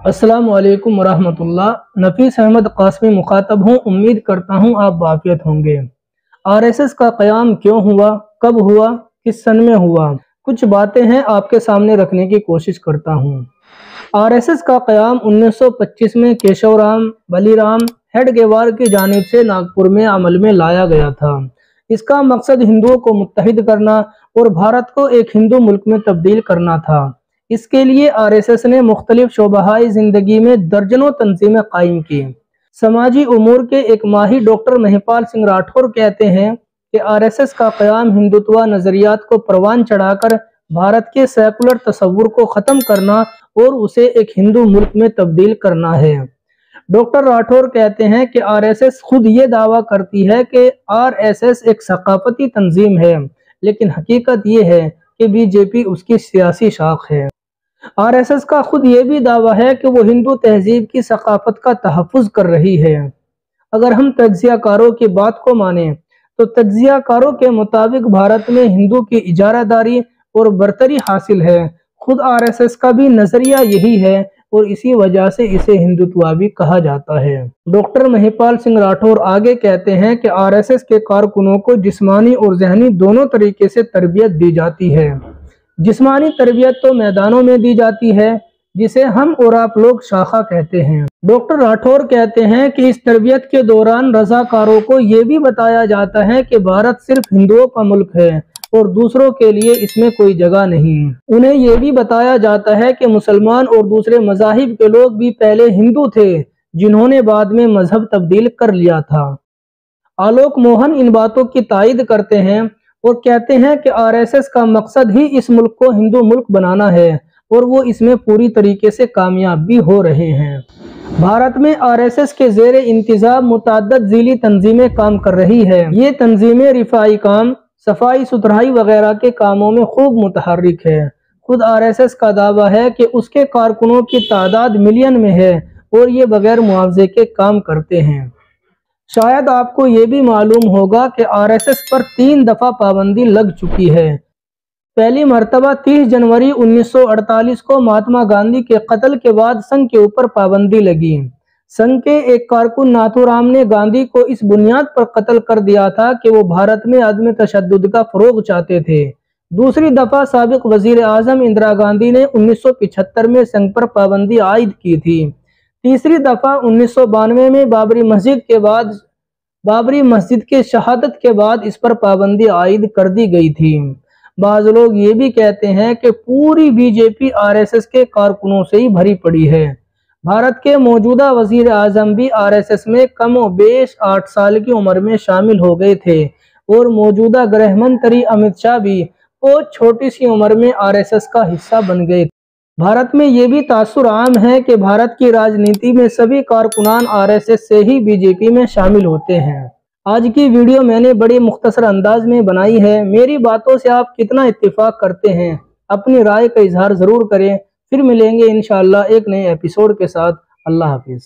अस्सलाम वालेकुम वरहमतुल्लाह। नफीस अहमद कासमी मुखातब हूँ। उम्मीद करता हूँ आप बाफियत होंगे। आरएसएस का क़याम क्यों हुआ, कब हुआ, किस सन में हुआ, कुछ बातें हैं आपके सामने रखने की कोशिश करता हूँ। आरएसएस का क़याम 1925 में केशवराम बलीराम हेडगेवार की जानिब से नागपुर में अमल में लाया गया था। इसका मकसद हिंदुओं को मुत्तहिद करना और भारत को एक हिंदू मुल्क में तब्दील करना था। इसके लिए आरएसएस ने मुख्तलिफ शोबाहाई ज़िंदगी में दर्जनों तंजीमें कायम की। समाजी उमूर के एक माहिर डॉक्टर महिपाल सिंह राठौर कहते हैं कि आरएसएस का क़याम हिंदुत्व नज़रियात को परवान चढ़ाकर भारत के सेकुलर तसव्वुर को ख़त्म करना और उसे एक हिंदू मुल्क में तब्दील करना है। डॉक्टर राठौर कहते हैं कि आरएसएस खुद ये दावा करती है कि आरएसएस एक सकाफती तंजीम है, लेकिन हकीकत ये है कि बीजेपी उसकी सियासी शाख है। आरएसएस का खुद ये भी दावा है कि वो हिंदू तहजीब की सकाफत का तहफ़्फ़ुज़ कर रही है। अगर हम तज्ज़ियाकारों की बात को माने तो तज्ज़ियाकारों के मुताबिक भारत में हिंदू की इजारादारी और बरतरी हासिल है। खुद आरएसएस का भी नज़रिया यही है और इसी वजह से इसे हिंदुत्वादी कहा जाता है। डॉक्टर महिपाल सिंह राठौर आगे कहते हैं कि आरएसएस के कारकुनों को जिस्मानी और ज़हनी दोनों तरीके से तरबियत दी जाती है। जिस्मानी तरबियत तो मैदानों में दी जाती है, जिसे हम और आप लोग शाखा कहते हैं। डॉक्टर राठौर कहते हैं कि इस तरबियत के दौरान रज़ाकारों को ये भी बताया जाता है कि भारत सिर्फ हिंदुओं का मुल्क है और दूसरों के लिए इसमें कोई जगह नहीं। उन्हें यह भी बताया जाता है कि मुसलमान और दूसरे मज़ाहिब के लोग भी पहले हिंदू थे, जिन्होंने बाद में मजहब तब्दील कर लिया था। आलोक मोहन इन बातों की तायद करते हैं और कहते हैं कि आरएसएस का मकसद ही इस मुल्क को हिंदू मुल्क बनाना है और वो इसमें पूरी तरीके से कामयाब भी हो रहे हैं। भारत में आरएसएस के ज़ेरे इंतज़ाम मुतअद्दिद ज़िली तंजीमें काम कर रही है। ये तंजीमें रिफाई काम, सफाई सुथराई वगैरह के कामों में खूब मुतहर्रिक है। खुद आरएसएस का दावा है कि उसके कारकुनों की तादाद मिलियन में है और ये बगैर मुआवजे के काम करते हैं। शायद आपको ये भी मालूम होगा कि आरएसएस पर 3 दफ़ा पाबंदी लग चुकी है। पहली मरतबा 30 जनवरी 1948 को महात्मा गांधी के कत्ल के बाद संघ के ऊपर पाबंदी लगी। संघ के एक कारकुन नाथूराम ने गांधी को इस बुनियाद पर कत्ल कर दिया था कि वो भारत में अदम तशद्दुद का फरोग चाहते थे। दूसरी दफ़ा साबिक वज़ीर आज़म इंदिरा गांधी ने 1975 में संघ पर पाबंदी आयद की थी। तीसरी दफ़ा 1992 में बाबरी मस्जिद के शहादत के बाद इस पर पाबंदी आयद कर दी गई थी। बाज़ लोग ये भी कहते हैं कि पूरी बीजेपी आरएसएस के कारकुनों से ही भरी पड़ी है। भारत के मौजूदा वज़ीर आज़म भी आरएसएस में कम व बेश 8 साल की उम्र में शामिल हो गए थे और मौजूदा गृह मंत्री अमित शाह भी बहुत छोटी सी उम्र में आरएसएस का हिस्सा बन गए। भारत में ये भी तासुर आम है कि भारत की राजनीति में सभी कारकुनान आरएसएस से ही बीजेपी में शामिल होते हैं। आज की वीडियो मैंने बड़े मुख्तसर अंदाज में बनाई है। मेरी बातों से आप कितना इत्तेफाक करते हैं, अपनी राय का इजहार ज़रूर करें। फिर मिलेंगे इंशाअल्लाह एक नए एपिसोड के साथ। अल्लाह हाफिज़।